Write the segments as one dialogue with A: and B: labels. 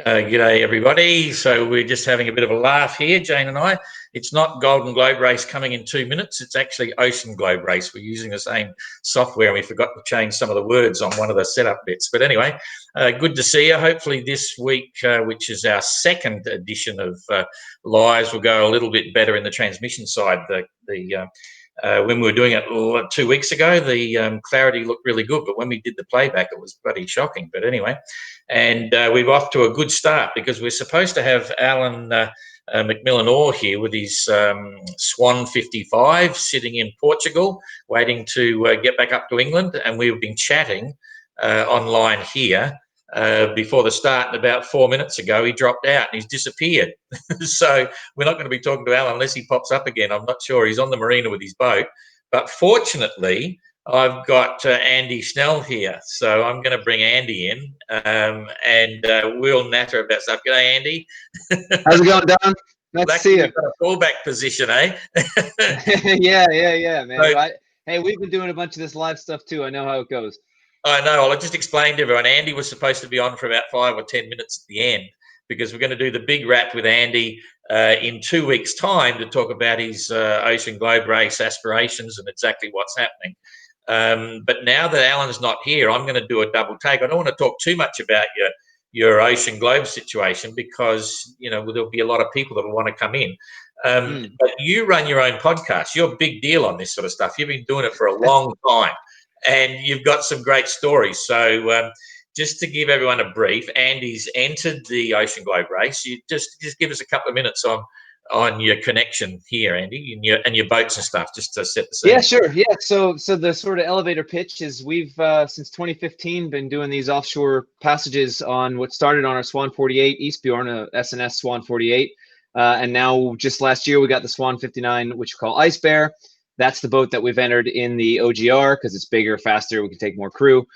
A: G'day, everybody. So we're just having a bit of a laugh here, Jane and I. It's not Golden Globe Race coming in 2 minutes. It's actually Ocean Globe Race. We're using the same software and we forgot to change some of the words on one of the setup bits. But anyway, good to see you. Hopefully this week, which is our second edition of Lives, will go a little bit better in the transmission side. When we were doing it 2 weeks ago, the clarity looked really good, but when we did the playback, it was bloody shocking. But anyway, and we're off to a good start because we're supposed to have Alan Macmillan Orr here with his Swan 55 sitting in Portugal, waiting to get back up to England, and we've been chatting online here. Before the start, and about 4 minutes ago, he dropped out and he's disappeared. So we're not going to be talking to Alan unless he pops up again. I'm not sure. He's on the marina with his boat. But fortunately, I've got Andy Snell here. So I'm going to bring Andy in and we'll natter about stuff. G'day, Andy.
B: How's it going, Don? Nice to see you.
A: You've got a fallback position, eh?
B: Yeah, man. So, hey, we've been doing a bunch of this live stuff too. I know how it goes.
A: I know. I'll just explain to everyone. Andy was supposed to be on for about 5 or 10 minutes at the end because we're going to do the big wrap with Andy in 2 weeks' time to talk about his Ocean Globe Race aspirations and exactly what's happening. But now that Alan's not here, I'm going to do a double take. I don't want to talk too much about your Ocean Globe situation because, there'll be a lot of people that will want to come in. But you run your own podcast. You're a big deal on this sort of stuff. You've been doing it for a long time. And you've got some great stories. So just to give everyone a brief, Andy's entered the Ocean Globe Race. You just give us a couple of minutes on your connection here, Andy, and your boats and stuff, just to set the scene.
B: Yeah, sure. Yeah. So the sort of elevator pitch is we've since 2015 been doing these offshore passages on what started on our Swan 48 Eastbjorn, SNS Swan 48, and now just last year we got the Swan 59, which we call Ice Bear. That's the boat that we've entered in the OGR because it's bigger, faster, we can take more crew.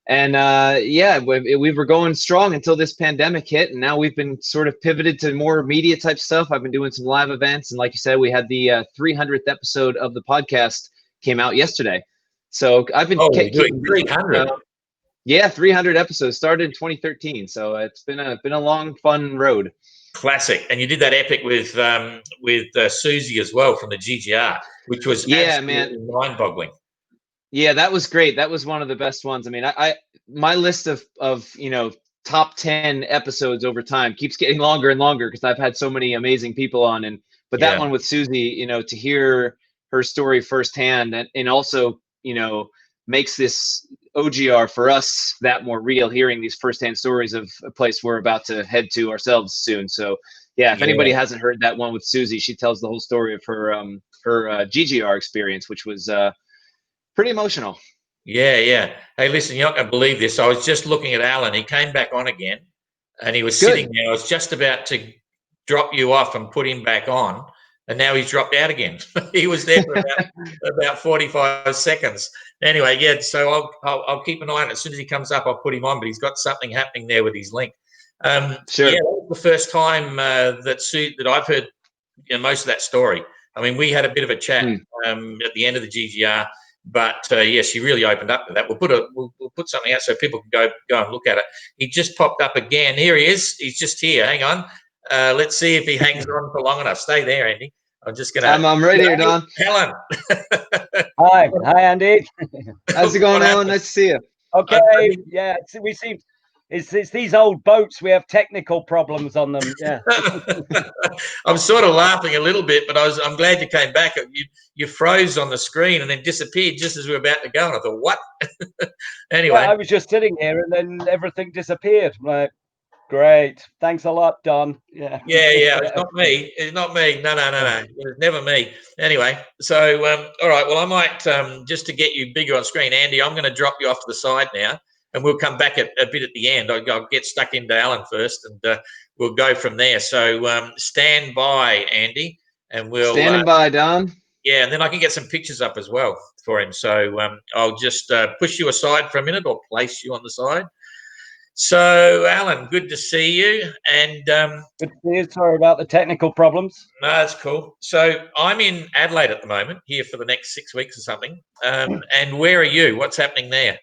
B: And we were going strong until this pandemic hit. And now we've been sort of pivoted to more media type stuff. I've been doing some live events. And like you said, we had the 300th episode of the podcast came out yesterday. So I've been
A: doing 300.
B: 300 episodes, started in 2013. So it's been a long, fun road.
A: Classic. And you did that epic with Susie as well from the GGR, which was absolutely mind-boggling.
B: Yeah, that was great. That was one of the best ones. I mean, my list of top 10 episodes over time keeps getting longer and longer because I've had so many amazing people on. But that one with Susie, to hear her story firsthand and also, makes this OGR for us that more real, hearing these firsthand stories of a place we're about to head to ourselves soon. So if anybody hasn't heard that one with Susie, she tells the whole story of her GGR experience, which was pretty emotional.
A: Yeah. Hey, listen, you're not going to believe this. I was just looking at Alan. He came back on again and he was sitting there. I was just about to drop you off and put him back on. And now he's dropped out again. He was there for about 45 seconds. Anyway, so I'll keep an eye on it. As soon as he comes up, I'll put him on, but he's got something happening there with his link.
B: Sure. Yeah,
A: that was the first time that I've heard most of that story. I mean, we had a bit of a chat at the end of the GGR, but she really opened up to that. We'll put something out so people can go and look at it. He just popped up again. Here he is. He's just here. Hang on. Let's see if he hangs on for long enough. Stay there, Andy. I'm just gonna.
B: I'm right here, Don.
A: Alan.
C: Hi, Andy.
B: How's it going, Alan? Nice to see you.
C: Okay. Yeah, we seem. It's these old boats. We have technical problems on them. Yeah.
A: I'm sort of laughing a little bit, but I'm glad you came back. You froze on the screen and then disappeared just as we were about to go. And I thought, what? Anyway,
C: I was just sitting here and then everything disappeared. Like, great. Thanks a lot, Don. Yeah.
A: It's not me. It's not me. No. It was never me. Anyway, so all right. Well, I might just to get you bigger on screen, Andy. I'm going to drop you off to the side now. And we'll come back a bit at the end. I'll get stuck into Alan first, and we'll go from there. So stand by, Andy, and we'll
B: standing by, Don.
A: Yeah, and then I can get some pictures up as well for him. So I'll just push you aside for a minute, or place you on the side. So, Alan, good to see you. And
C: good to see you. Sorry about the technical problems.
A: No, that's cool. So I'm in Adelaide at the moment, here for the next 6 weeks or something. And where are you? What's happening there?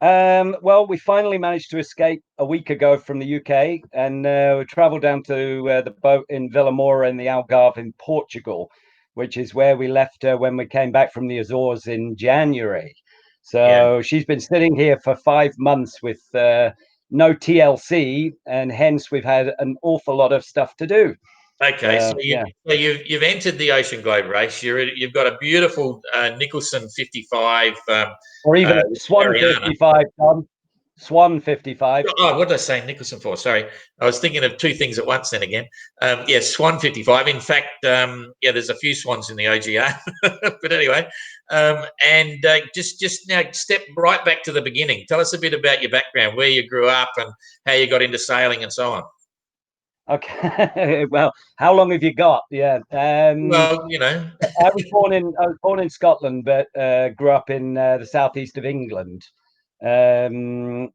C: Well, we finally managed to escape a week ago from the UK, and we travelled down to the boat in Vilamora in the Algarve in Portugal, which is where we left her when we came back from the Azores in January.
A: Yeah.
C: So she's been sitting here for 5 months with no TLC, and hence we've had an awful lot of stuff to do.
A: Okay, so
C: Yeah,
A: you've entered the Ocean Globe race. You've got a beautiful Nicholson 55
C: or even Swan
A: Ariana.
C: 55, Tom. Swan 55.
A: Oh, what did I say Nicholson for? Sorry, I was thinking of two things at once. Then again, yeah, Swan 55. In fact, yeah, there's a few swans in the OGR, but anyway, and just now step right back to the beginning. Tell us a bit about your background, where you grew up, and how you got into sailing, and so on.
C: Okay. Well, how long have you got? Yeah.
A: Well, you know.
C: I was born in Scotland, but grew up in the southeast of England. Um,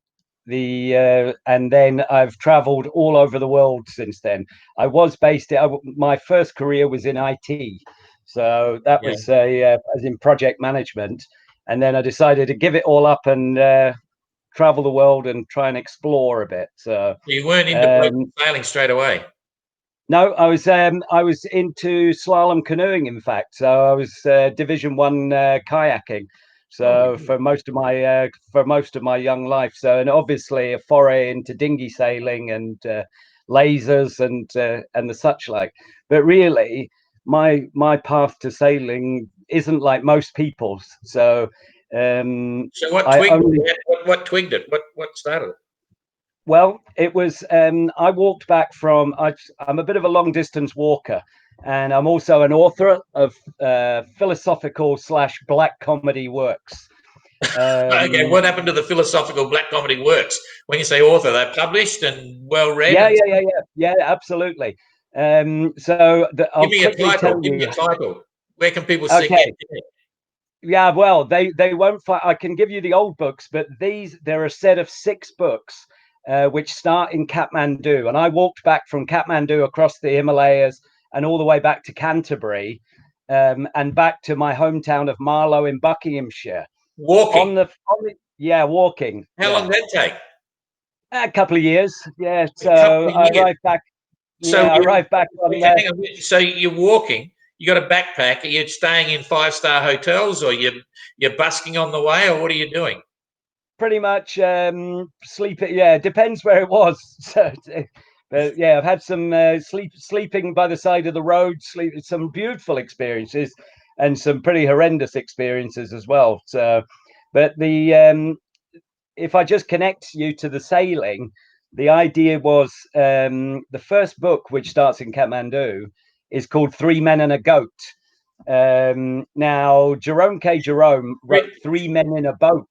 C: and then I've travelled all over the world since then. I was my first career was in IT, so that
A: Yeah.
C: was as in project management. And then I decided to give it all up and travel the world and try and explore a bit. So
A: You weren't into boat sailing straight away.
C: no, I was into slalom canoeing, in fact. So I was Division One kayaking. So for most of my young life. So, and obviously a foray into dinghy sailing and lasers and the such like. But really, my path to sailing isn't like most people's. So
A: So what
C: I
A: twigged
C: only
A: it? What twigged it? What started it?
C: Well, it was. I walked back from. I'm a bit of a long distance walker, and I'm also an author of philosophical / black comedy works.
A: Okay, what happened to the philosophical black comedy works? When you say author, they're published and well read.
C: Yeah,
A: And
C: yeah, yeah, yeah, yeah, absolutely. So
A: give
C: I'll
A: me a
C: quickly
A: title.
C: tell
A: Give me
C: you.
A: a title. Where can people see
C: Okay.
A: it?
C: Yeah, well, they won't find. I can give you the old books, but there are a set of 6 books which start in Kathmandu, and I walked back from Kathmandu across the Himalayas and all the way back to Canterbury, and back to my hometown of Marlow in Buckinghamshire.
A: Walking.
C: Yeah, walking.
A: How long
C: Yeah,
A: did that take?
C: a couple of years. Yeah,
A: A couple
C: so
A: of
C: I
A: years.
C: arrived back.
A: So
C: Yeah, I arrived back on.
A: hang on. So you're walking. You got a backpack. Are you staying in 5-star hotels, or you're busking on the way, or what are you doing?
C: Pretty much sleeping. Yeah, depends where it was. So, but yeah, I've had some sleeping by the side of the road, some beautiful experiences and some pretty horrendous experiences as well. So, but if I just connect you to the sailing, the idea was the first book, which starts in Kathmandu, is called Three Men and a Goat. Now, Jerome K. Jerome wrote Three Men in a Boat.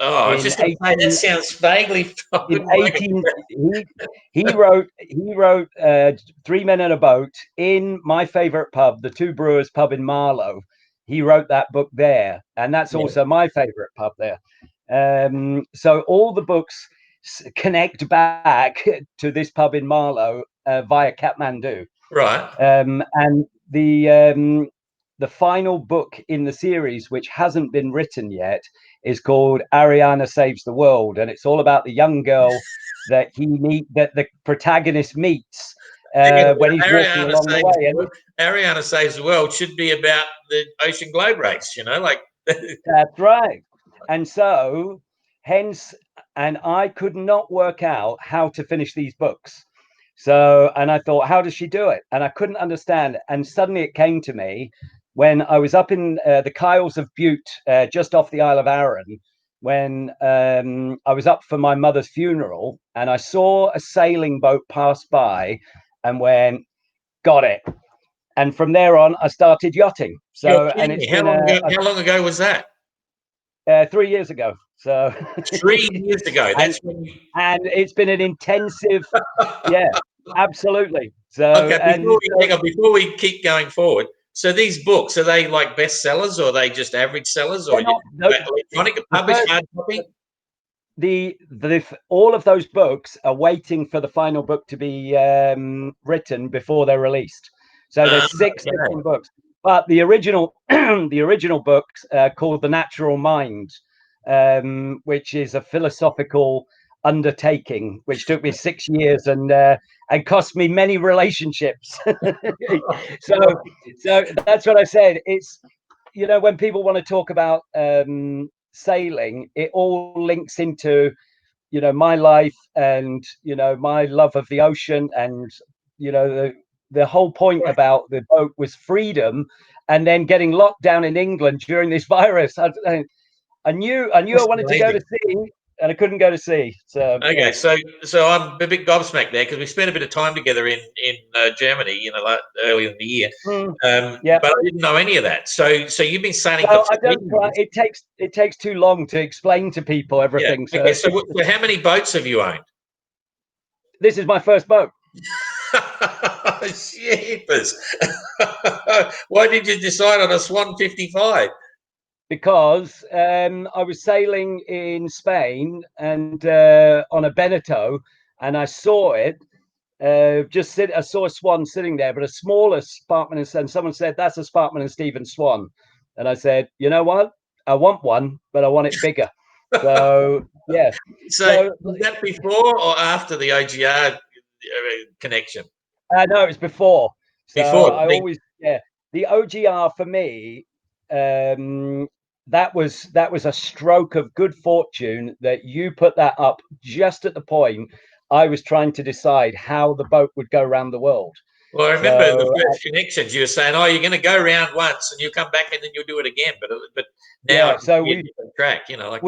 A: Oh, I was
C: In
A: just going to say that sounds vaguely. I
C: in
A: wouldn't like
C: 18
A: it.
C: he wrote Three Men in a Boat in my favorite pub, the Two Brewers pub in Marlow. He wrote that book there, and that's
A: Yeah.
C: also my favorite pub there. So all the books connect back to this pub in Marlow via Kathmandu.
A: Right.
C: And the final book in the series, which hasn't been written yet, is called Ariana Saves the World, and it's all about the young girl that the protagonist meets when he's walking along the way. And
A: Ariana Saves the World should be about the Ocean Globe race, like.
C: that's right. And so, hence, and I could not work out how to finish these books. So, and I thought, how does she do it? And I couldn't understand. And suddenly it came to me when I was up in the Kyles of Bute, just off the Isle of Arran, when I was up for my mother's funeral, and I saw a sailing boat pass by and went, got it. And from there on, I started yachting.
A: You're
C: So, and
A: kidding
C: it's
A: me.
C: been
A: How long ago was that?
C: 3 years ago. So
A: 3 years ago.
C: and
A: That's when you.
C: and it's been an intensive, yeah, absolutely. So
A: Okay, hang on, before we keep going forward. So these books, are they like bestsellers, or are they just average sellers, or
C: they're not
A: electronic
C: the
A: published
C: first
A: hard copy?
C: the all of those books are waiting for the final book to be written before they're released. So there's 6
A: Okay.
C: different books, but the original the original books called The Natural Mind which is a philosophical undertaking, which took me 6 years and cost me many relationships. so that's what I said. It's, you know, when people want to talk about sailing, it all links into, you know, my life and, you know, my love of the ocean, and, you know, the whole point about the boat was freedom, and then getting locked down in England during this virus. I knew I wanted to go to sea, and I couldn't go to sea. So
A: okay,
C: yeah.
A: so I'm a bit gobsmacked there because we spent a bit of time together in Germany, you know, like earlier in the year.
C: Yeah,
A: but I didn't know any of that. So you've been sailing
C: so
A: for
C: I don't
A: 15 years.
C: it takes too long to explain to people
A: Yeah.
C: everything. So
A: Okay. So how many boats have you owned?
C: this is my first boat.
A: Sheepers. Why did you decide on a Swan 55?
C: Because I was sailing in Spain and on a Beneteau, and I saw it. I saw a swan sitting there, but a smaller Sparkman, and someone said that's a Sparkman and Stevens swan, and I said, you know what, I want one, but I want it bigger. So yeah.
A: So was that before or after the OGR connection?
C: No, it was before. So
A: Before.
C: I always, yeah, the OGR for me, that was a stroke of good fortune that you put that up just at the point I was trying to decide how the boat would go around the world.
A: Well, I remember
C: So
A: the first connections. You were saying, "Oh, you're going to go around once and you come back and then you'll do it again." But now
C: yeah,
A: it's
C: so
A: a different track. You know, like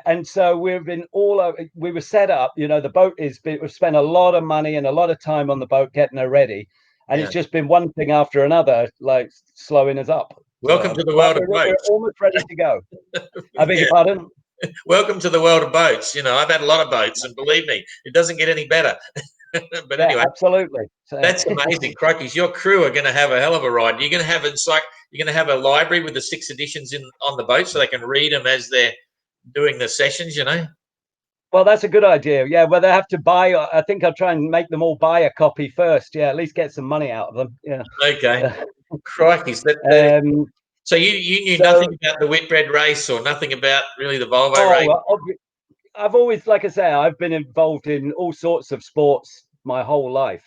C: and so we've been all over. We were set up. You know, the boat we've spent a lot of money and a lot of time on the boat getting her ready, and
A: yeah.
C: it's just been one thing after another, like slowing us up.
A: Welcome
C: So,
A: to the
C: but
A: world of
C: we're
A: boats.
C: almost ready to go. I beg
A: Yeah.
C: your pardon?
A: Welcome to the world of boats. You know, I've had a lot of boats, and believe me, it doesn't get any better. But
C: Yeah,
A: anyway,
C: absolutely. So,
A: that's amazing, Crokies. Your crew are going to have a hell of a ride. You're going to have you're going to have a library with the 6 editions on the boat, so they can read them as they're doing the sessions. You know.
C: well, that's a good idea. Yeah, well, they have to buy. I think I'll try and make them all buy a copy first. Yeah, at least get some money out of them. Yeah.
A: Okay. Crikey.
C: Um,
A: So you knew
C: so,
A: nothing about the Whitbread race or nothing about really the Volvo race?
C: oh, I've always, like I say, I've been involved in all sorts of sports my whole life.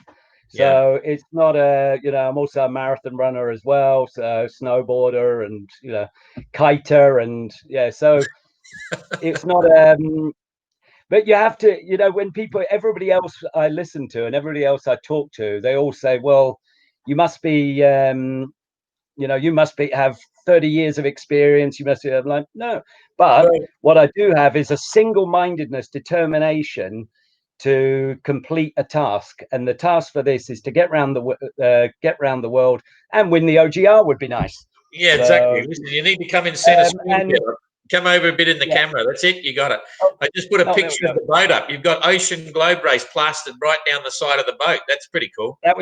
A: Yeah.
C: So it's not you know, I'm also a marathon runner as well. So snowboarder and, you know, kiter and yeah. So it's not, but you have to, you know, when everybody else I listen to and everybody else I talk to, they all say, well, you must be, you know, you must have 30 years of experience. You must be, I'm like, no. But
A: Well,
C: what I do have is a single-mindedness, determination to complete a task. And the task for this is to get around the world and win the OGR would be nice.
A: yeah, exactly.
C: So,
A: Listen, you need to come in center screen
C: and
A: here. Come over a bit in the
C: yeah,
A: camera. That's it. You got it.
C: oh,
A: I just put a
C: oh, there we
A: picture of
C: go.
A: the boat up. You've got Ocean Globe Race plastered right down the side of the boat. That's pretty cool.
C: That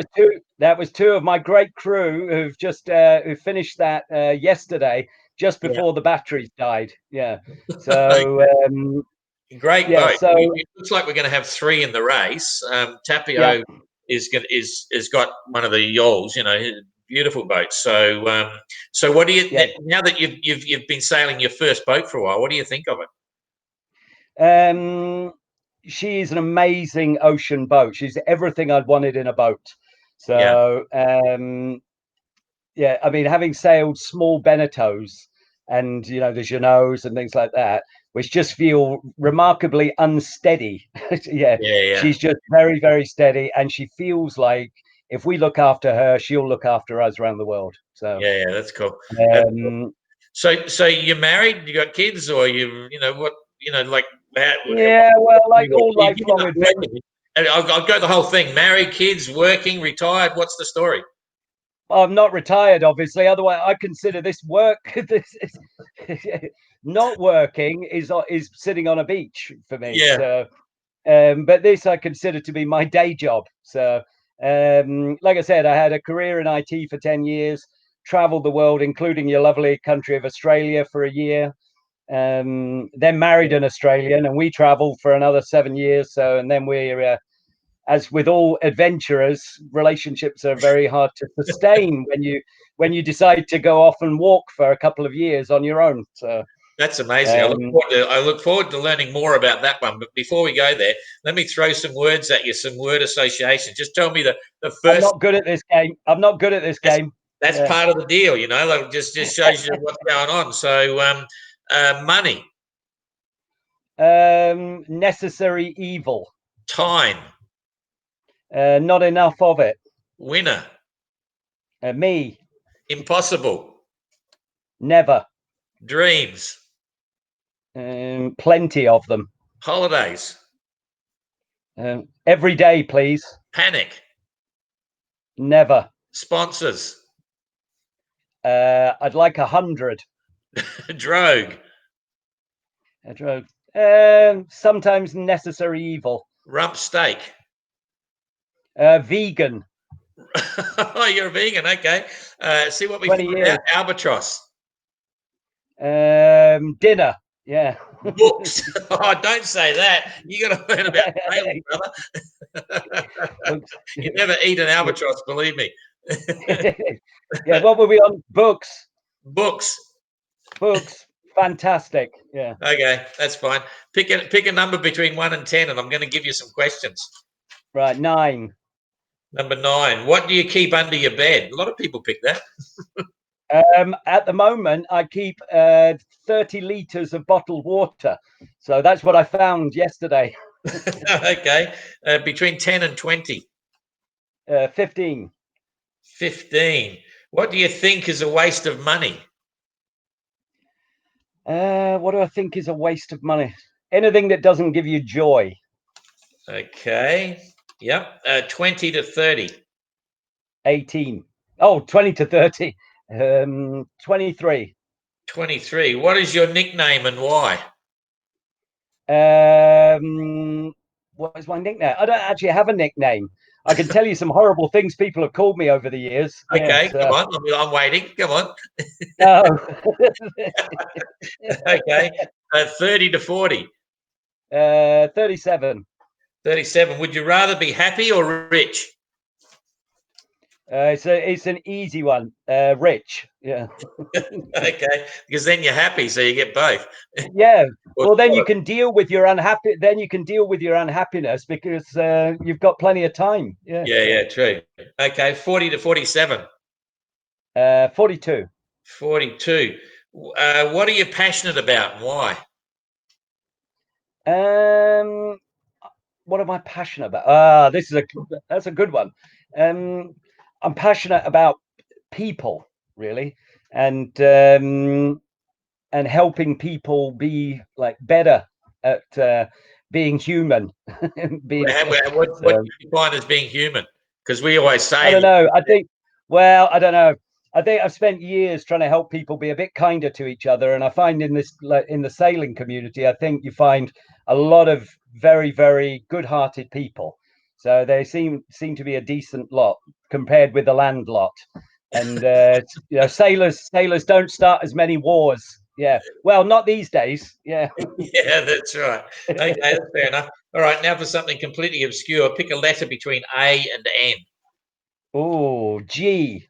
C: was two of my great crew who've just who finished that yesterday, just
A: Yeah.
C: before the batteries died. Yeah. So
A: Great
C: yeah.
A: boat.
C: So
A: It looks like we're going to have 3 in the race.
C: yeah.
A: Tapio is got one of the yawls. You know, beautiful boat. So what do you
C: Yeah.
A: now that you've been sailing your first boat for a while? What do you think of it?
C: She is an amazing ocean boat. She's everything I'd wanted in a boat.
A: Yeah.
C: So yeah, I mean, having sailed small Beneteaus and, you know, the Genots and things like that, which just feel remarkably unsteady. Yeah,
A: Yeah. Yeah.
C: she's just very, very steady, and she feels like if we look after her, she'll look after us around the world. So
A: Yeah. That's cool. That's cool.
C: um,
A: So you're married? You got kids, or you know what? You know, like that.
C: yeah, well, like all
A: You giving
C: lifelong
A: up
C: adventures.
A: working? And I'll go the whole thing. Married, kids, working, retired. What's the story?
C: I'm not retired, obviously. Otherwise, I consider this work. This is, not working is sitting on a beach for me.
A: Yeah.
C: So, but this I consider to be my day job. So, like I said, I had a career in IT for 10 years, traveled the world, including your lovely country of Australia for a year. Then married an Australian, and we traveled for another 7 years. So, and then we're as with all adventurers, relationships are very hard to sustain when you decide to go off and walk for a couple of years on your own. So
A: That's amazing. I look forward to learning more about that one. But before we go there, let me throw some words at you, some word association. Just tell me the first.
C: I'm not good at this game. I'm not good at this game.
A: That's part of the deal, you know. Like just shows you what's going on. So, money,
C: Necessary evil.
A: time,
C: Not enough of it.
A: winner,
C: Me.
A: impossible,
C: Never.
A: dreams,
C: Plenty of them.
A: holidays,
C: Every day, please.
A: panic,
C: Never.
A: sponsors,
C: I'd like 100.
A: drogue,
C: A drug. Sometimes necessary evil.
A: rump steak.
C: Vegan.
A: Oh, you're a vegan. Okay. See what we
C: 20
A: find
C: years.
A: out. Albatross.
C: Dinner. Yeah.
A: Books. Oh, don't say that. You got to learn about sailing, brother. You never eat an albatross, believe me.
C: Yeah. What were we on? Books.
A: Books.
C: Books. Fantastic. Yeah.
A: Okay, that's fine. Pick a number between 1 and 10, and I'm going to give you some questions.
C: Right. 9.
A: Number 9. What do you keep under your bed? A lot of people pick that.
C: At the moment, I keep 30 liters of bottled water. So that's what I found yesterday.
A: Okay. Between 10 and 20.
C: 15.
A: 15. What do you think is a waste of money?
C: What do I think is a waste of money? Anything that doesn't give you joy.
A: Okay. Yep. 20 to 30.
C: 18. Oh, 20 to 30. 23.
A: 23. What is your nickname and why?
C: What is my nickname? I don't actually have a nickname. I can tell you some horrible things people have called me over the years.
A: Okay, come on. I'm waiting. Come on.
C: No.
A: Okay. 30 to 40.
C: 37.
A: 37. Would you rather be happy or rich?
C: It's an easy one. Rich. Yeah.
A: Okay, because then you're happy, so you get both.
C: Yeah. Well, then you can deal with your unhappy. Then you can deal with your unhappiness because you've got plenty of time. Yeah.
A: Yeah, true. Okay, 40 to 47.
C: 42.
A: 42. What are you passionate about and why?
C: What am I passionate about? That's a good one. I'm passionate about people, really, and helping people be like better at being human.
A: What do you find as being human? Because we always say,
C: I don't know. I don't know. I think I've spent years trying to help people be a bit kinder to each other, and I find in the sailing community, I think you find a lot of very, very good-hearted people. So they seem to be a decent lot compared with the land lot. And sailors don't start as many wars. Yeah, well, not these days. Yeah.
A: Yeah, that's right. Okay, that's fair enough. All right, now for something completely obscure. Pick a letter between A and N.
C: Oh, G.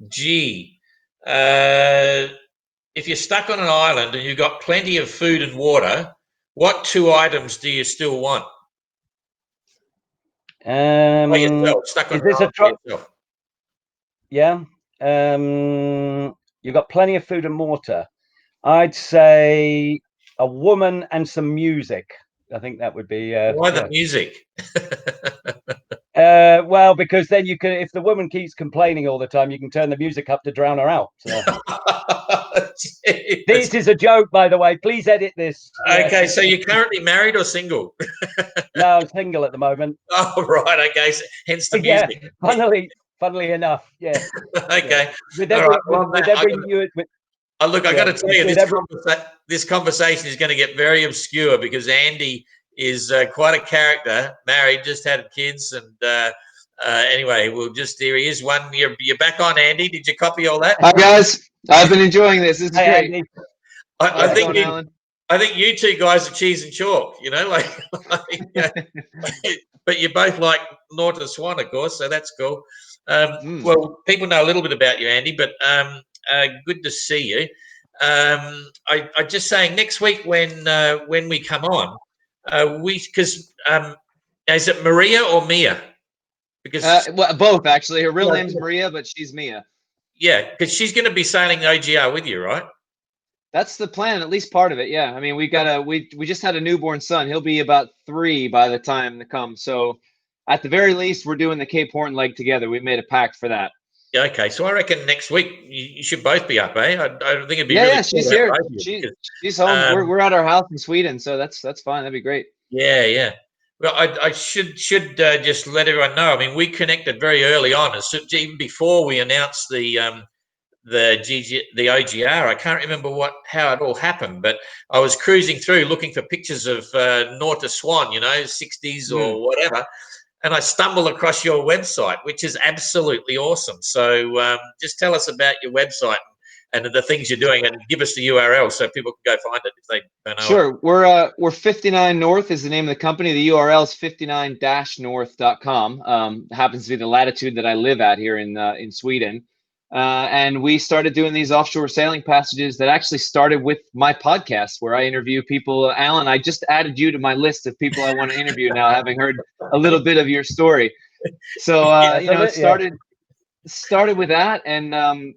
A: G. If you're stuck on an island and you've got plenty of food and water, what 2 items do you still want? By yourself, stuck on
C: Is this
A: an island by yourself.
C: Yeah. You've got plenty of food and water. I'd say a woman and some music. I think that would be.
A: Why the music?
C: Well, because then you can, if the woman keeps complaining all the time, you can turn the music up to drown her out. So. This is a joke, by the way. Please edit this.
A: Okay, so you're currently married or single?
C: No, I'm single at the moment.
A: Oh, right. Okay, so hence the music.
C: Yeah, funnily enough. Yeah.
A: Okay.
C: Yeah.
A: Look, I got to tell you, this conversation is going to get very obscure because Andy is quite a character, married, just had kids, and anyway, here he is. You're back on, Andy. Did you copy all that?
B: Hi guys, I've been enjoying this. This is great.
C: Andy.
A: I think you two guys are cheese and chalk. You know, but you both like Norton Swan, of course, so that's cool. Well, people know a little bit about you, Andy, but good to see you. I just saying next week when we come on, because is it Maria or Mia? Because
B: well, both actually. Her real name's Maria, but she's Mia.
A: yeah, because she's going to be sailing OGR with you, right?
B: That's the plan, at least part of it. Yeah, I mean, we just had a newborn son. He'll be about 3 by the time to come. So, at the very least, we're doing the Cape Horn leg together. We made a pact for that.
A: Yeah, okay. So I reckon next week you should both be up, eh? I think it'd be
B: Yeah,
A: really
B: yeah,
A: cool
B: she's
A: to have
B: here.
A: both of you
B: She's home.
A: because,
B: We're at our house in Sweden, so that's fine. That'd be great.
A: yeah. Well, I should just let everyone know. I mean, we connected very early on, even before we announced the OGR. I can't remember how it all happened, but I was cruising through looking for pictures of Norta Swan, 60s or whatever, and I stumbled across your website, which is absolutely awesome. So just tell us about your website and the things you're doing, and give us the URL so people can go find it if they don't know.
B: Sure. We're 59 North is the name of the company. The URL is 59-north.com. Happens to be the latitude that I live at here in Sweden. And we started doing these offshore sailing passages that actually started with my podcast, where I interview people. Alan, I just added you to my list of people I want to interview now, having heard a little bit of your story. So it started with that, and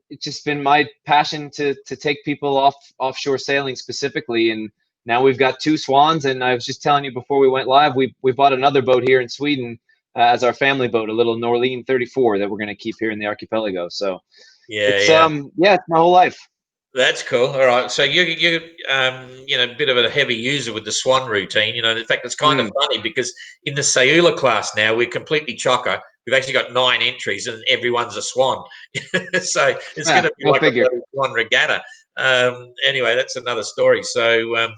B: it's just been my passion to take people offshore sailing specifically. And now we've got 2 swans, and I was just telling you before we went live, we bought another boat here in Sweden as our family boat, a little Norleen 34 that we're going to keep here in the archipelago. So it's it's my whole life.
A: That's cool. All right. So you a bit of a heavy user with the swan routine. In fact, it's kind of funny because in the Sayula class now we're completely chocker. We've actually got 9 entries and everyone's a swan. So it's going to be like a swan regatta. Anyway, that's another story. So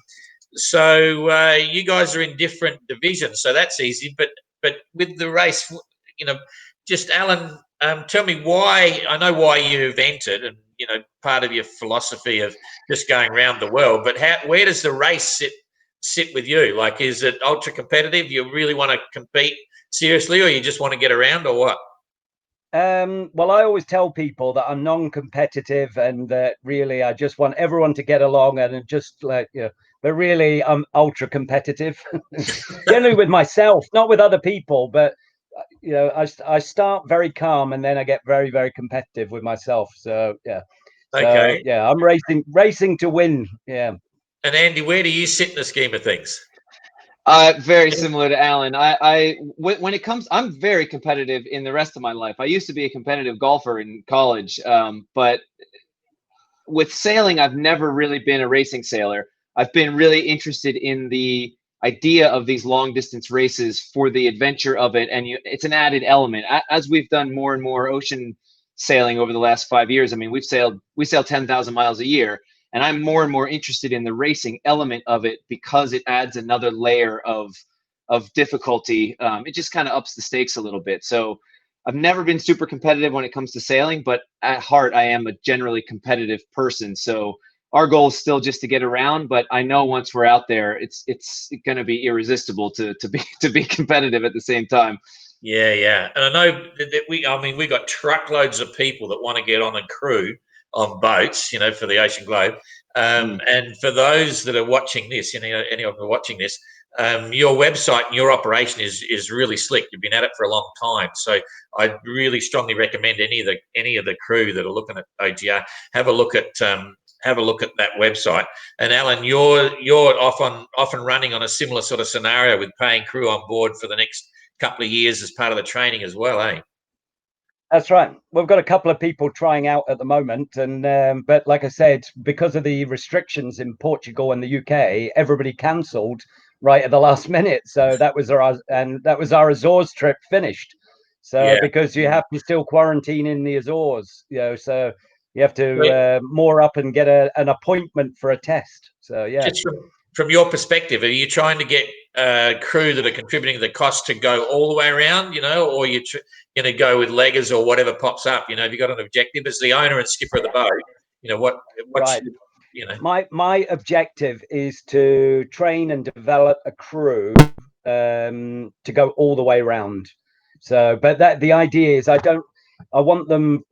A: you guys are in different divisions, so that's easy. But with the race, just Alan, tell me why. I know why you've entered, and part of your philosophy of just going around the world. But where does the race sit with you? Like, is it ultra competitive? You really want to compete seriously, or you just want to get around, or what?
C: Well, I always tell people that I'm non-competitive and that really I just want everyone to get along, and just but really I'm ultra competitive. Generally with myself, not with other people, but I start very calm and then I get very, very competitive with myself. So yeah.
A: Okay.
C: So yeah, I'm racing to win. Yeah.
A: And Andy, where do you sit in the scheme of things?
B: Very similar to Alan. When it comes, I'm very competitive in the rest of my life. I used to be a competitive golfer in college, but with sailing, I've never really been a racing sailor. I've been really interested in the idea of these long distance races for the adventure of it, and it's an added element. As we've done more and more ocean sailing over the last 5 years, I mean, we sail 10,000 miles a year, and I'm more and more interested in the racing element of it because it adds another layer of difficulty. It just kind of ups the stakes a little bit. So I've never been super competitive when it comes to sailing, but at heart, I am a generally competitive person. So our goal is still just to get around, but I know once we're out there, it's going to be irresistible to be competitive at the same time.
A: Yeah, and I know that we got truckloads of people that want to get on a crew on boats, for the Ocean Globe. And for those that are watching this, anyone who are watching this, your website and your operation is really slick. You've been at it for a long time, so I really strongly recommend any of the crew that are looking at OGR have a look at that website. And Alan, you're often running on a similar sort of scenario with paying crew on board for the next couple of years as part of the training as well, eh?
C: That's right. We've got a couple of people trying out at the moment, and but like I said, because of the restrictions in Portugal and the UK, everybody cancelled right at the last minute. So that was our Azores trip finished. So because you have to still quarantine in the Azores, so you have to moor up and get an appointment for a test. So yeah.
A: Just from your perspective, are you trying to get crew that are contributing the cost to go all the way around, or you're going to go with leggers or whatever pops up? Have you got an objective as the owner and skipper of the boat? What's
C: right. My objective is to train and develop a crew to go all the way around. So, but the idea is I want them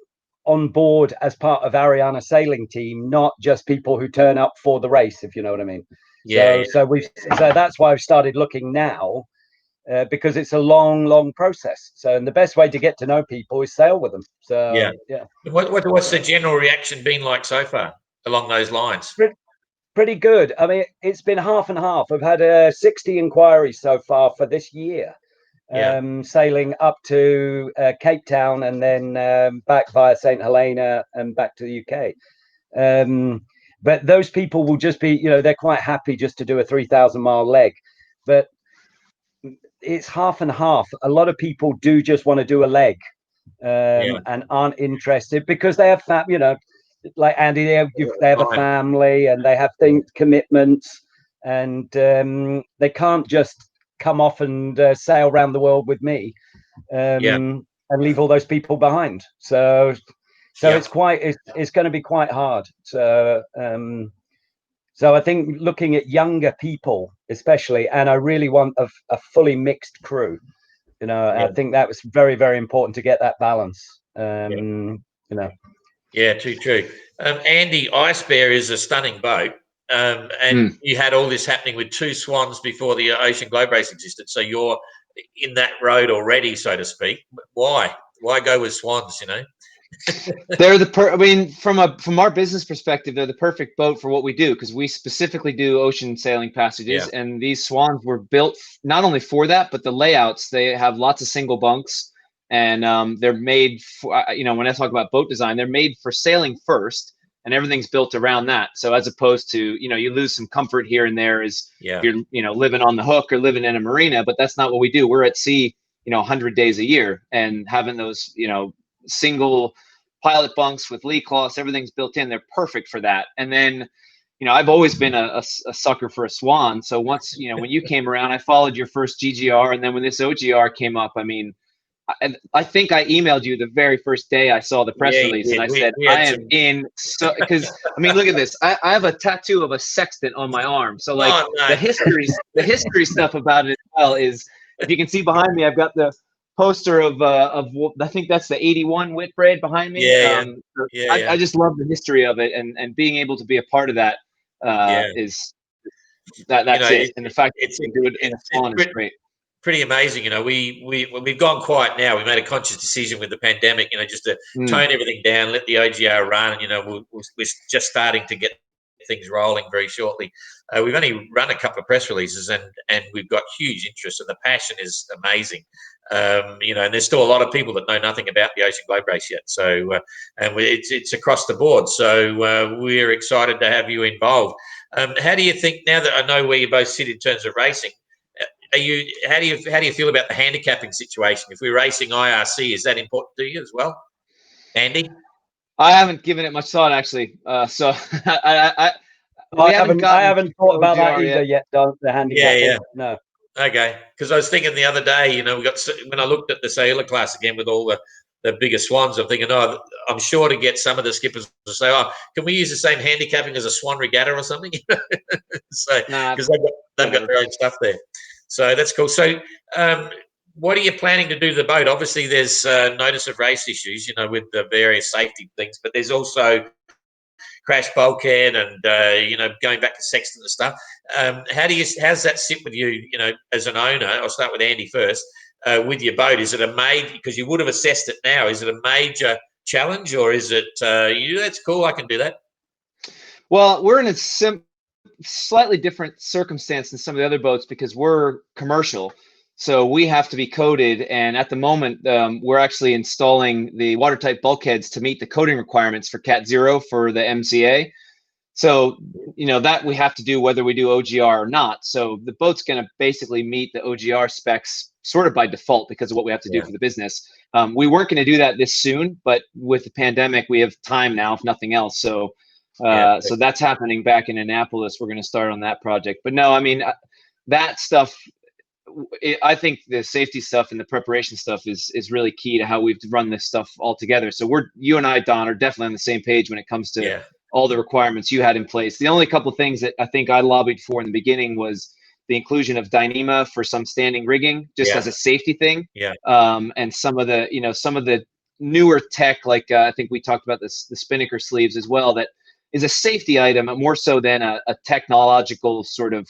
C: on board as part of Ariana sailing team, not just people who turn up for the race, if you know what I mean.
A: Yeah.
C: So that's why I've started looking now, because it's a long process. So, and the best way to get to know people is sail with them. So yeah.
A: What's the general reaction been like so far along those lines?
C: Pretty good. I mean, it's been half and half. I've had 60 inquiries so far for this year. Sailing up to Cape Town and then back via St. Helena and back to the UK. But those people will just be, they're quite happy just to do a 3,000-mile leg. But it's half and half. A lot of people do just want to do a leg and aren't interested because they have, like Andy, they have a family and they have commitments, and they can't just come off and sail around the world with me and leave all those people behind. So it's going to be quite hard. So I think looking at younger people especially, and I really want a fully mixed crew. I think that was very, very important to get that balance.
A: Yeah, too true. Andy, Ice Bear is a stunning boat. And you had all this happening with 2 swans before the Ocean Globe Race existed. So you're in that road already, so to speak. Why? Why go with swans,
B: They're from our business perspective, they're the perfect boat for what we do, because we specifically do ocean sailing passages, and these swans were built not only for that, but the layouts, they have lots of single bunks, and they're made for, when I talk about boat design, they're made for sailing first, and everything's built around that. So as opposed to, you lose some comfort here and there if you're, living on the hook or living in a marina, but that's not what we do. We're at sea, 100 days a year, and having those, single pilot bunks with lee cloths, everything's built in. They're perfect for that. And then, I've always been a sucker for a swan. So once, when you came around, I followed your first GGR, and then when this OGR came up, I think I emailed you the very first day I saw the press release, and I said, I am in. So, because look at this. I have a tattoo of a sextant on my arm. So the history stuff about it as well is, if you can see behind me, I've got the poster of I think that's the 81 Whitbread behind me. I just love the history of it, and being able to be a part of that is that's it. And the fact that you can do it in a swan is great.
A: Pretty amazing. We've gone quiet now. We made a conscious decision with the pandemic, just to tone everything down, let the OGR run. We're just starting to get things rolling very shortly. We've only run a couple of press releases, and we've got huge interest, and the passion is amazing. And there's still a lot of people that know nothing about the Ocean Globe Race yet. So, and it's across the board. So we're excited to have you involved. How do you think, now that I know where you both sit in terms of racing, how do you feel about the handicapping situation? If we're racing IRC, is that important to you as well, Andy?
B: I haven't given it much thought, actually. So I
C: haven't thought about that either yet. The handicapping. No.
A: Okay, because I was thinking the other day, when I looked at the sailor class again with all the bigger swans, I'm thinking, I'm sure to get some of the skippers to say, can we use the same handicapping as a swan regatta or something? So, because they've got their own stuff there. So that's cool. So what are you planning to do to the boat? Obviously, there's notice of race issues, with the various safety things, but there's also crash bulkhead and, going back to sextant and stuff. How's that sit with you, as an owner? I'll start with Andy first. With your boat, is it because you would have assessed it now, is it a major challenge, or is it, that's cool, I can do that?
B: Well, we're in a slightly different circumstance than some of the other boats, because we're commercial, so we have to be coated, and at the moment we're actually installing the watertight bulkheads to meet the coating requirements for Cat 0 for the MCA. So that we have to do whether we do OGR or not. So the boat's going to basically meet the OGR specs sort of by default because of what we have to do for the business. We weren't going to do that this soon, but with the pandemic we have time now, if nothing else. So so that's happening back in Annapolis. We're going to start on that project. But no, that stuff, I think the safety stuff and the preparation stuff is really key to how we've run this stuff all together. So you and I, Don, are definitely on the same page when it comes to all the requirements you had in place. The only couple of things that I think I lobbied for in the beginning was the inclusion of Dyneema for some standing rigging, just as a safety thing. And some of the newer tech, like I think we talked about this, the spinnaker sleeves as well, that is a safety item more so than a technological sort of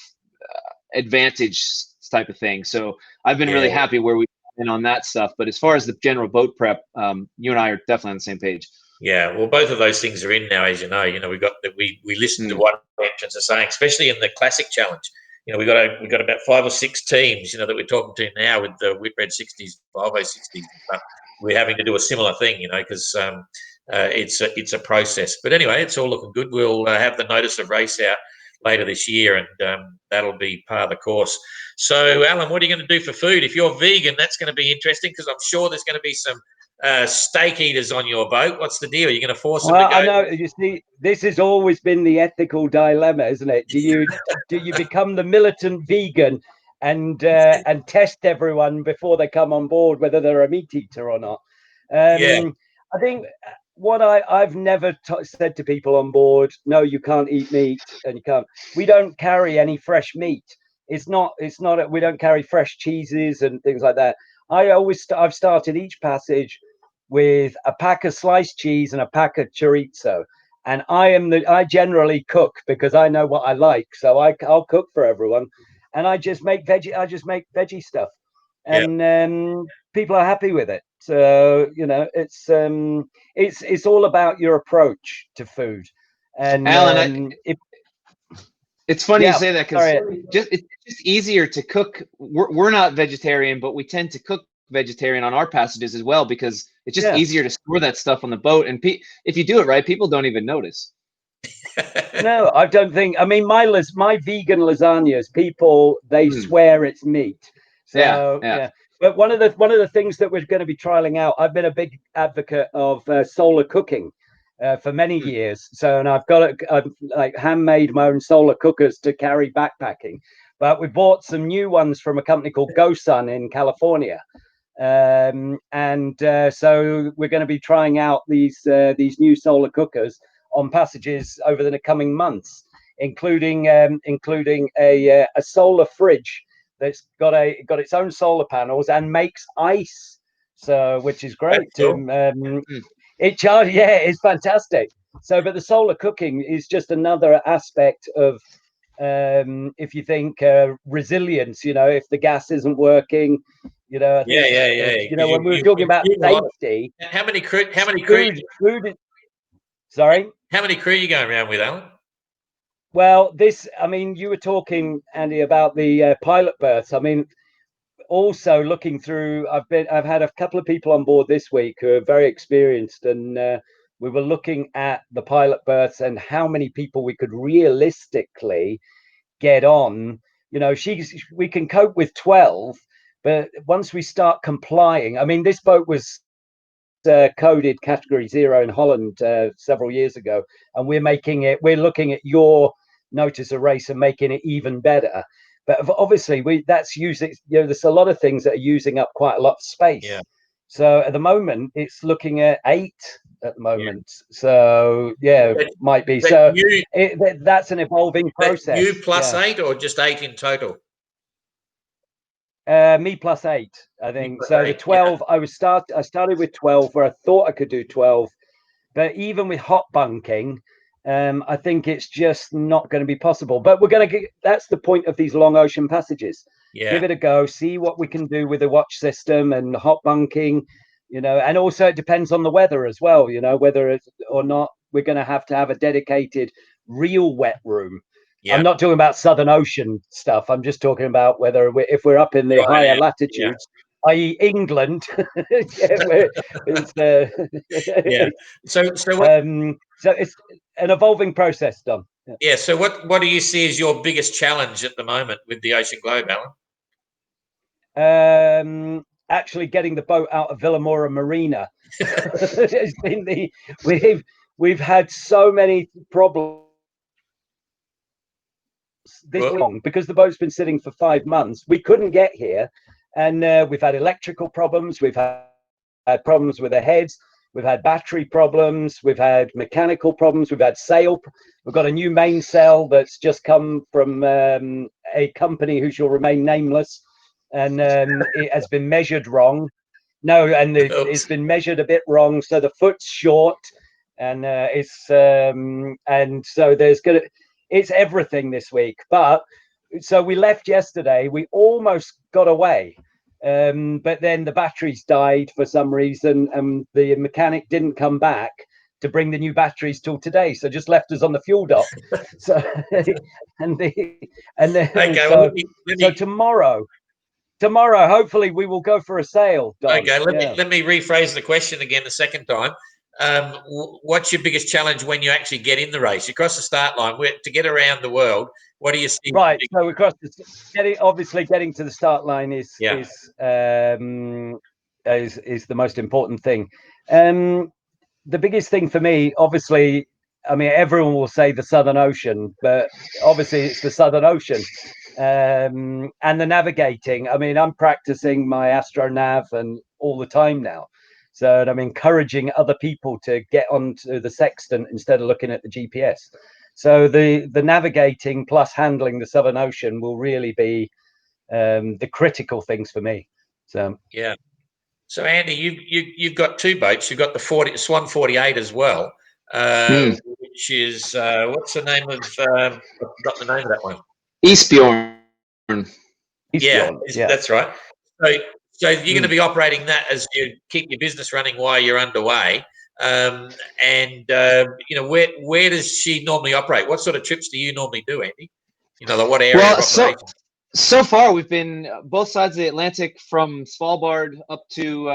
B: advantage type of thing. So I've been really happy where we've been on that stuff. But as far as the general boat prep, you and I are definitely on the same page.
A: Yeah, well, both of those things are in now, as you know. You know, we got that. We listened to what entrants are saying, especially in the classic challenge. You know, we got about 5 or 6 teams, you know, that we're talking to now with the Whitbread 60s, 5060s. But we're having to do a similar thing, you know, because it's a process. But anyway, it's all looking good. We'll have the notice of race out later this year, and that'll be part of the course. So, Alan, what are you going to do for food? If you're vegan, that's going to be interesting, because I'm sure there's going to be some steak eaters on your boat. What's the deal? Are you going to force them to go?
C: I know. You see, this has always been the ethical dilemma, isn't it? Do you become the militant vegan and test everyone before they come on board, whether they're a meat eater or not?
A: Yeah.
C: I think what I've never said to people on board, no, you can't eat meat, and you can't. We don't carry any fresh meat. It's not. We don't carry fresh cheeses and things like that. I've started each passage with a pack of sliced cheese and a pack of chorizo, and I generally cook because I know what I like, so I'll cook for everyone, and I just make veggie stuff, and people are happy with it. So you know, it's all about your approach to food. And
B: Alan, it's funny you say that, because it's just easier to cook. We're not vegetarian, but we tend to cook vegetarian on our passages as well, because it's just easier to store that stuff on the boat. And if you do it right, people don't even notice.
C: No, I don't think. I mean, my vegan lasagnas, people they swear it's meat. So yeah. But one of the things that we're going to be trialing out, I've been a big advocate of solar cooking for many years. So, and I've like handmade my own solar cookers to carry backpacking. But we bought some new ones from a company called GoSun in California. So we're going to be trying out these new solar cookers on passages over the coming months, including a solar fridge that's got its own solar panels and makes ice, so which is great. It's fantastic. So, but the solar cooking is just another aspect of if you think resilience, you know, if the gas isn't working, you know, you know, when we were talking about safety,
A: how many crew?
C: Sorry,
A: how many crew are you going around with, Alan?
C: Well, I mean, you were talking, Andy, about the pilot berths. I mean, also looking through, I've had a couple of people on board this week who are very experienced, and we were looking at the pilot berths and how many people we could realistically get on. You know, we can cope with 12, but once we start complying, I mean, this boat was coded category 0 in Holland several years ago, and we're looking at your notice of race and making it even better. But obviously that's using, you know, there's a lot of things that are using up quite a lot of space. So at the moment it's looking at 8 at the moment. So might be. So that's an evolving process.
A: You plus 8 or just 8 in total?
C: Me plus 8, I think. So the 12, I started with 12 where I thought I could do 12, but even with hot bunking, I think it's just not going to be possible. But that's the point of these long ocean passages. Give it a go, see what we can do with the watch system and hot bunking, you know, and also it depends on the weather as well, you know, whether it's or not, we're going to have a dedicated real wet room. I'm not talking about Southern Ocean stuff. I'm just talking about if we're up in the higher latitudes, i.e. England. So it's an evolving process, Don.
A: So what do you see as your biggest challenge at the moment with the Ocean Globe,
C: Alan? Actually getting the boat out of Villamora Marina. It's been we've had so many problems this long because the boat's been sitting for 5 months. We couldn't get here, and we've had electrical problems, we've had problems with the heads, we've had battery problems, we've had mechanical problems, we've had sail. We've got a new mainsail that's just come from a company who shall remain nameless, and it has been measured wrong. No, and it's
A: Oops.
C: been measured a bit wrong, so the foot's short, and and so it's everything this week. But so we left yesterday. We almost got away, but then the batteries died for some reason, and the mechanic didn't come back to bring the new batteries till today. So just left us on the fuel dock. So and then
A: Okay, well,
C: so tomorrow, hopefully we will go for a sail, Don.
A: okay, let me rephrase the question again the second time. What's your biggest challenge when you actually get in the race? You cross the start line. To get around the world, what do you see?
C: Right. So across getting to the start line is
A: Yeah.
C: is the most important thing. The biggest thing for me, obviously, I mean, everyone will say the Southern Ocean, but obviously it's the Southern Ocean. And the navigating. I mean, I'm practicing my astronav and all the time now. So I'm encouraging other people to get onto the sextant instead of looking at the GPS. So the navigating plus handling the Southern Ocean will really be the critical things for me. So
A: yeah. So Andy, you've got two boats. You've got the Swan 48 as well, which is what's the name of? I forgot the name of that one.
B: Eastbjorn.
A: Yeah,
C: yeah,
A: that's right. So you're going to be operating that as you keep your business running while you're underway. Where does she normally operate? What sort of trips do you normally do, Andy? Like what area of operation?
B: So far, we've been both sides of the Atlantic, from Svalbard up to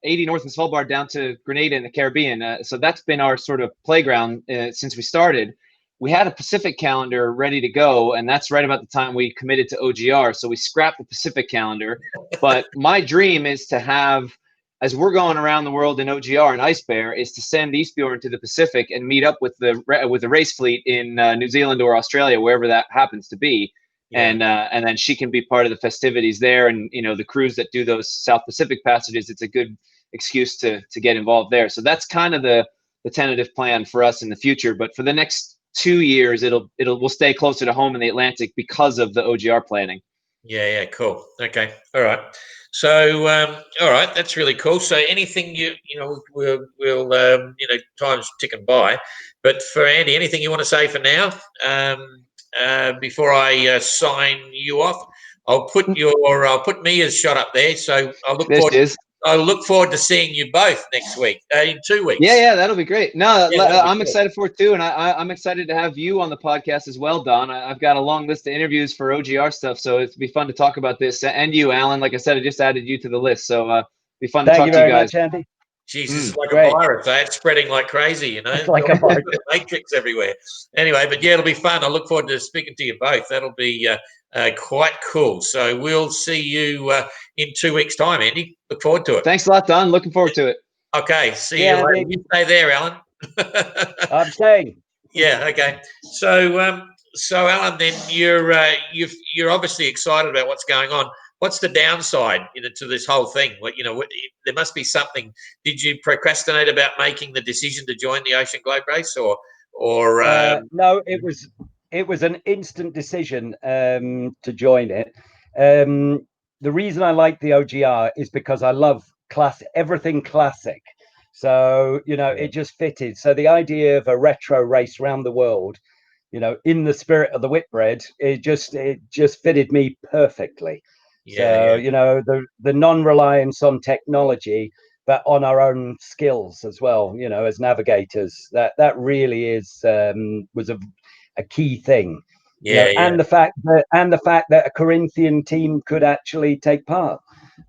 B: 80 north of Svalbard down to Grenada in the Caribbean. So that's been our sort of playground since we started. We had a Pacific calendar ready to go, and that's right about the time we committed to OGR. So we scrapped the Pacific calendar. But my dream is to have, as we're going around the world in OGR and Ice Bear, is to send Eastbjorn to the Pacific and meet up with the race fleet in New Zealand or Australia, wherever that happens to be. Yeah. And then she can be part of the festivities there, and the crews that do those South Pacific passages, it's a good excuse to get involved there. So that's kind of the tentative plan for us in the future. But for the next 2 years, we'll stay closer to home in the Atlantic because of the OGR planning.
A: Yeah, cool. Okay, all right. So, all right, that's really cool. So, anything we'll time's ticking by, but for Andy, anything you want to say for now? Before I sign you off, I'll put Mia's shot up there. So I look forward to seeing you both next week, in 2 weeks.
B: Yeah, that'll be great. No, I'm excited for it too, and I'm excited to have you on the podcast as well, Don. I've got a long list of interviews for OGR stuff, so it'd be fun to talk about this. And you, Alan, like I said, I just added you to the list, so it'd be fun to talk to you guys.
C: Thank you very much, Andy.
A: Jesus, it's like a virus. It's spreading like crazy,
C: It's like a virus.
A: Matrix everywhere. Anyway, but yeah, it'll be fun. I look forward to speaking to you both. That'll be quite cool. So we'll see you in 2 weeks' time, Andy. Look forward to it.
B: Thanks a lot, Don. Looking forward to it.
A: Okay, see you later. You stay there, Alan.
C: I'm staying.
A: Yeah. Okay. So, Alan, then you're obviously excited about what's going on. What's the downside, to this whole thing? There must be something. Did you procrastinate about making the decision to join the Ocean Globe Race, or
C: no? It was an instant decision to join it. The reason I like the OGR is because I love everything classic. So it just fitted. So the idea of a retro race around the world, in the spirit of the Whitbread, it just fitted me perfectly. So the non-reliance on technology, but on our own skills as well, as navigators, that really was a key thing. And the fact that a Corinthian team could actually take part,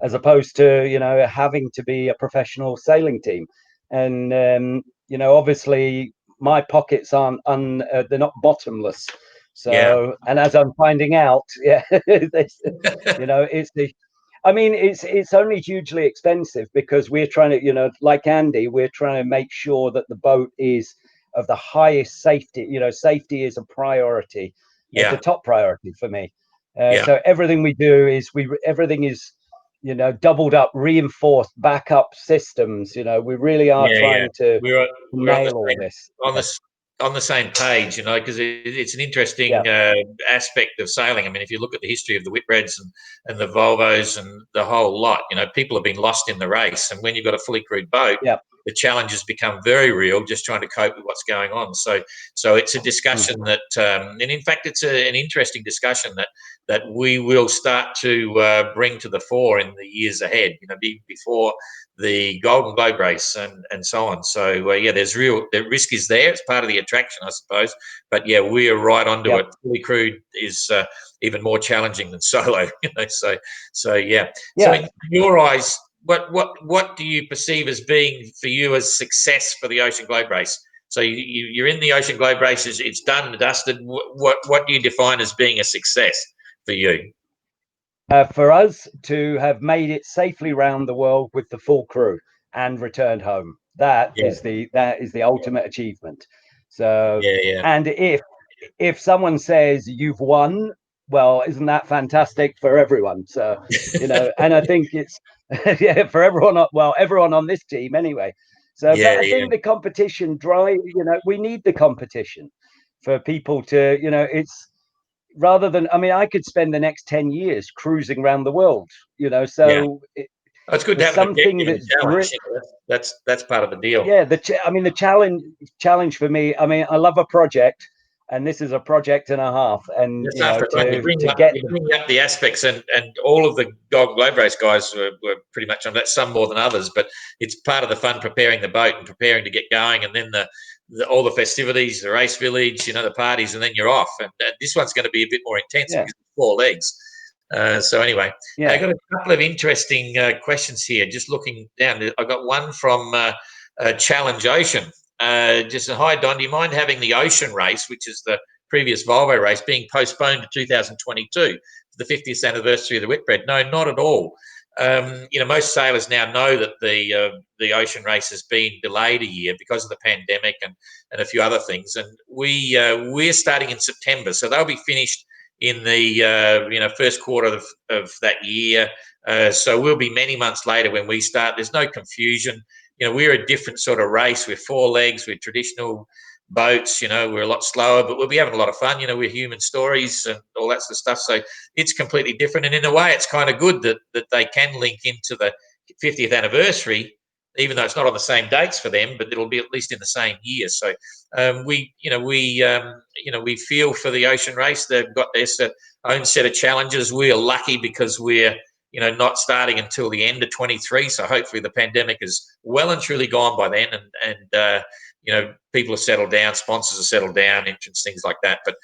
C: as opposed to having to be a professional sailing team. And obviously my pockets aren't they're not bottomless. So and as I'm finding out, it's it's only hugely expensive, because we're trying to, like Andy, we're trying to make sure that the boat is of the highest safety. Safety is a priority. It's a top priority for me. So everything we do is everything is doubled up, reinforced, backup systems. We really are trying to nail all this.
A: on the same page, you know, because it's an interesting aspect of sailing. I mean, if you look at the history of the Whitbreads and the Volvos and the whole lot, you know, people have been lost in the race. And when you've got a fully crewed boat, the challenges become very real, just trying to cope with what's going on. So it's a discussion that, and in fact, it's an interesting discussion that we will start to bring to the fore in the years ahead, you know, before the Golden Globe race and so on. So yeah, the risk is there. It's part of the attraction, I suppose. But yeah, we are right onto it. Fully crewed is even more challenging than solo. You know, so yeah. So in your eyes, what do you perceive as being for you as success for the Ocean Globe race? So you're in the Ocean Globe race. It's done and dusted. What do you define as being a success for you?
C: For us to have made it safely round the world with the full crew and returned home, that is the ultimate achievement. So, and if someone says you've won, well, isn't that fantastic for everyone? So, you know, and I think it's for everyone. Well, everyone on this team anyway. So, but I think the competition drive. You know, we need the competition for people to. You know, it's. Rather than, I mean, I could spend the next 10 years cruising around the world, you know, so
A: it's good to have something that's challenge. You know, that's part of the deal.
C: Yeah, I mean, the challenge for me, I mean, I love a project, and this is a project and a half, and
A: you
C: know,
A: you bring up the aspects, and all of the Golden Globe race guys were pretty much on that, some more than others, but it's part of the fun, preparing the boat and preparing to get going, and then all the festivities, the race village, you know, the parties, and then you're off. And this one's going to be a bit more intense because it's 4 legs. So anyway, I got a couple of interesting questions here. Just looking down, I got one from Challenge Ocean. Just hi Don, do you mind having the Ocean race, which is the previous Volvo race, being postponed to 2022, the 50th anniversary of the Whitbread? No, not at all. You know, most sailors now know that the Ocean race has been delayed a year because of the pandemic and a few other things, and we're starting in September, so they'll be finished in the you know, first quarter of that year. So we'll be many months later when we start. There's no confusion. You know, we're a different sort of race. We're 4 legs. We're traditional boats. You know, we're a lot slower, but we'll be having a lot of fun. You know, we're human stories and all that sort of stuff. So it's completely different. And in a way, it's kind of good that they can link into the 50th anniversary, even though it's not on the same dates for them, but it'll be at least in the same year. So we feel for the Ocean race. They've got their own set of challenges. We are lucky because we're, you know, not starting until the end of 23. So hopefully the pandemic is well and truly gone by then, and you know, people have settled down, sponsors have settled down, entrants, things like that. But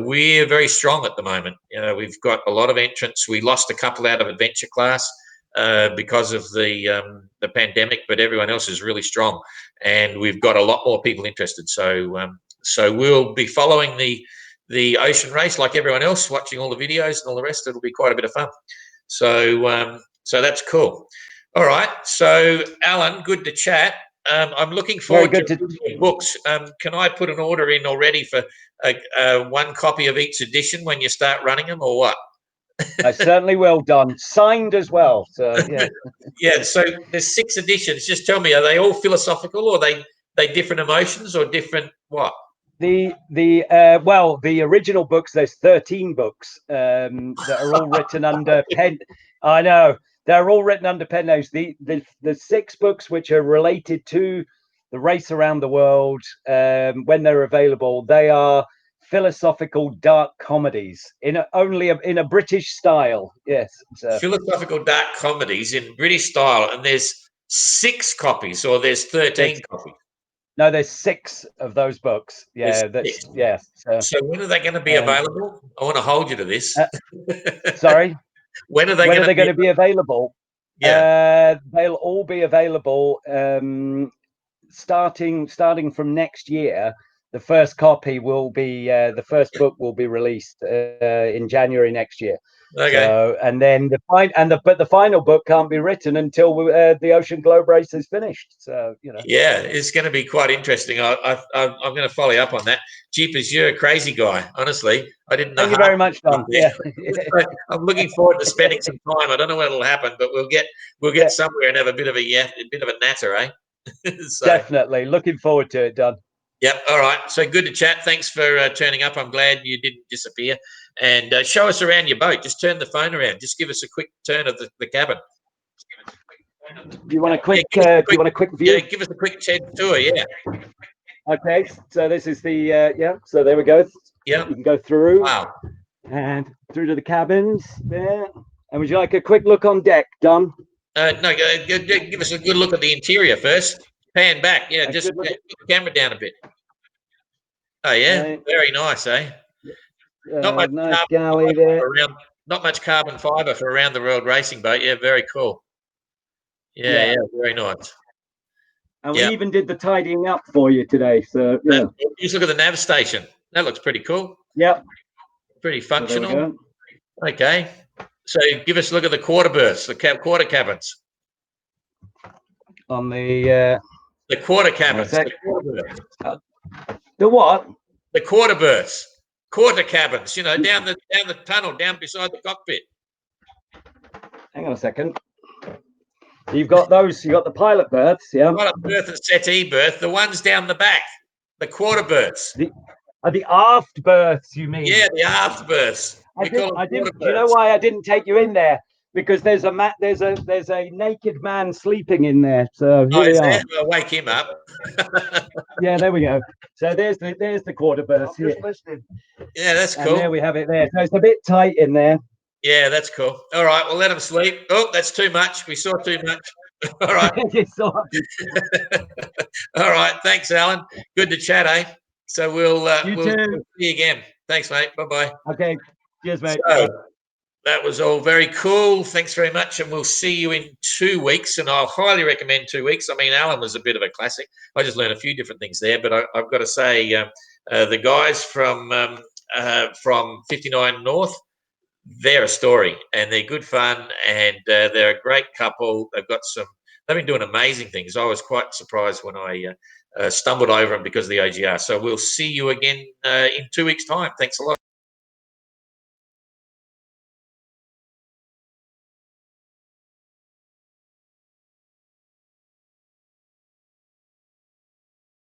A: we're very strong at the moment. You know, we've got a lot of entrants. We lost a couple out of adventure class because of the pandemic, but everyone else is really strong, and we've got a lot more people interested. So so we'll be following the Ocean race like everyone else, watching all the videos and all the rest. It'll be quite a bit of fun. So so that's cool. All right. So Alan, good to chat. I'm looking forward to books. Can I put an order in already for one copy of each edition when you start running them, or what?
C: I certainly will, Don. Signed as well. So yeah.
A: Yeah. So there's 6 editions. Just tell me, are they all philosophical, or they different emotions, or different what?
C: Well, the original books, there's 13 books that are all written under pen. I know they're all written under pen names. The 6 books which are related to the race around the world, when they're available, they are philosophical dark comedies in a British style. Yes, so.
A: Philosophical dark comedies in British style, and there's 6 copies, or there's 13 copies.
C: No, there's 6 of those books. Yeah,
A: So when are they going to be available? I want to hold you to this.
C: Sorry.
A: When are they going to be
C: available?
A: Yeah,
C: they'll all be available starting from next year. The first copy will be the first book will be released in January next year.
A: Okay.
C: So, and then but the final book can't be written until the Ocean Globe race is finished. So, you know.
A: Yeah, it's going to be quite interesting. I'm going to follow you up on that. Jeepers, you're a crazy guy. Honestly, I didn't know.
C: Thank you very much, Don. Yeah.
A: I'm looking forward to spending some time. I don't know when it'll happen, but we'll get somewhere and have a bit of a natter, eh?
C: So. Definitely looking forward to it, Don.
A: Yep. All right. So good to chat. Thanks for turning up. I'm glad you didn't disappear. And show us around your boat. Just turn the phone around. Just give us a quick turn of the cabin.
C: Do you want a quick?
A: Yeah,
C: do you want a quick view?
A: Yeah, give us a quick TED tour. Yeah.
C: Okay. So this is the yeah. So there we go.
A: Yeah.
C: You can go through
A: Wow.
C: and through to the cabins there. And would you like a quick look on deck, Dom?
A: No, give us a good look at the interior first. Pan back. Yeah, just
C: good look
A: put the camera down a bit. Oh yeah,
C: Right.
A: very nice, eh? Not much
C: Nice
A: carbon
C: galley
A: fibre
C: there.
A: for around. Not much carbon fibre for around the world racing boat. Yeah, very cool. Yeah, very nice.
C: And
A: Yeah.
C: we even did the tidying up for you today. So yeah.
A: Just look at the nav station. That looks pretty cool.
C: Yep.
A: Pretty
C: So there we
A: functional.
C: go.
A: Okay. So give us a look at the quarter berths, the quarter cabins.
C: On the
A: quarter cabins.
C: sec.
A: The quarter berths.
C: The what?
A: The quarter berths. Quarter cabins, you know, down the tunnel, down beside the cockpit.
C: Hang on a second. You've got those. You got the pilot berths, yeah.
A: Not a berth and settee berth. The ones down the back, the quarter berths.
C: The aft berths, you mean?
A: Yeah, the aft berths.
C: I didn't. Do you know why I didn't take you in there? Because there's a naked man sleeping in there. So here we are.
A: I'll wake him up.
C: Yeah, there we go. So there's the quarter berths here.
A: Yeah, that's cool.
C: And there we have it there. So it's a bit tight in there.
A: Yeah, that's cool. All right, we'll let him sleep. Oh, that's too much. We saw too much. All right. All right. Thanks, Alan. Good to chat, eh? So we'll see you again. Thanks, mate. Bye-bye.
C: Okay. Cheers, mate.
A: So, that was all very cool. Thanks very much. And we'll see you in 2 weeks. And I'll highly recommend 2 weeks. I mean, Alan was a bit of a classic. I just learned a few different things there. But I've got to say, the guys from 59 North, they're a story. And they're good fun. And they're a great couple. They've been doing amazing things. I was quite surprised when I stumbled over them because of the OGR. So we'll see you again in 2 weeks' time. Thanks a lot.